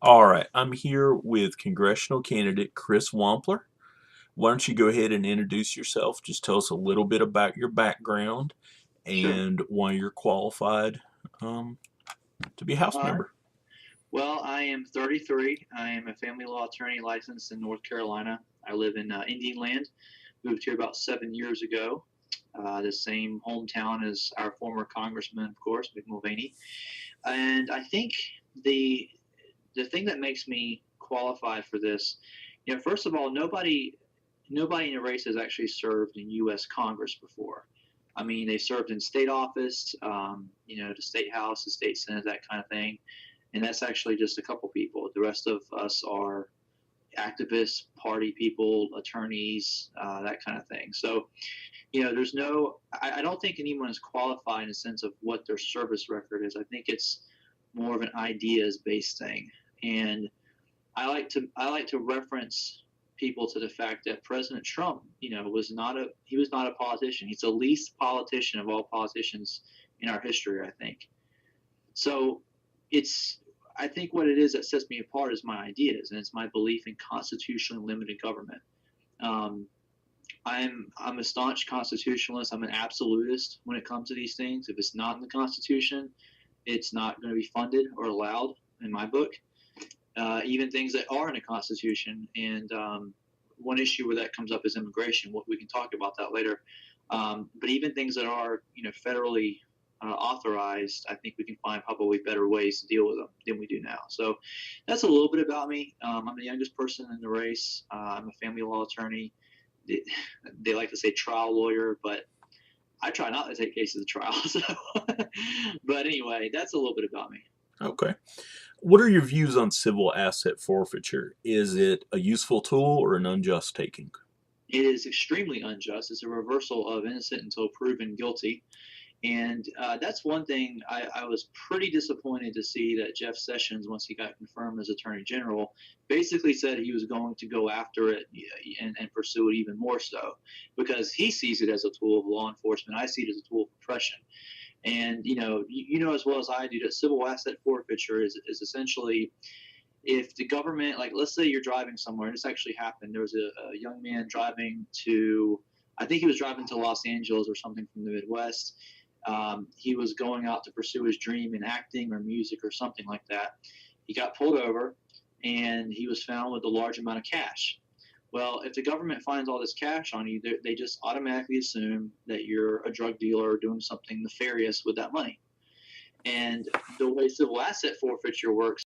All right, I'm here with congressional candidate Chris Wampler. Why don't you go ahead and introduce yourself? Just tell us a little bit about your background Sure. and why you're qualified um, to be a House All right. member. Well, I am 33. I am a family law attorney licensed in North Carolina. I live in Indian Land. Moved here about 7 years ago. The same hometown as our former congressman, of course, Mick Mulvaney. And I think the the thing that makes me qualify for this, first of all, nobody in the race has actually served in U.S. Congress before. I mean, they served in state office, the state house, the state senate, that kind of thing. And that's actually just a couple people. The rest of us are activists, party people, attorneys, that kind of thing. So, I don't think anyone is qualified in the sense of what their service record is. I think it's more of an ideas based thing. And I like to reference people to the fact that President Trump, was not a politician. He's the least politician of all politicians in our history, I think. So it's I think what it is that sets me apart is my ideas, and it's my belief in constitutionally limited government. Um, I'm a staunch constitutionalist. I'm an absolutist when it comes to these things. If it's not in the Constitution, it's not going to be funded or allowed in my book. Even things that are in the Constitution. And one issue where that comes up is immigration. We can talk about that later. But even things that are, federally authorized, I think we can find probably better ways to deal with them than we do now. So that's a little bit about me. I'm the youngest person in the race. I'm a family law attorney. They like to say trial lawyer, but I try not to take cases to trial. So, but anyway, that's a little bit about me. Okay. What are your views on civil asset forfeiture? Is it a useful tool or an unjust taking? It is extremely unjust. It's a reversal of innocent until proven guilty. And that's one thing I was pretty disappointed to see that Jeff Sessions, once he got confirmed as Attorney General, basically said he was going to go after it and pursue it even more so because he sees it as a tool of law enforcement. I see it as a tool of oppression. And you know as well as I do that civil asset forfeiture is essentially if the government, like let's say you're driving somewhere, and this actually happened. There was a young man driving to, I think he was driving to Los Angeles or something from the Midwest. He was going out to pursue his dream in acting or music or something like that. He got pulled over and he was found with a large amount of cash. Well, if the government finds all this cash on you, they just automatically assume that you're a drug dealer or doing something nefarious with that money. And the way civil asset forfeiture works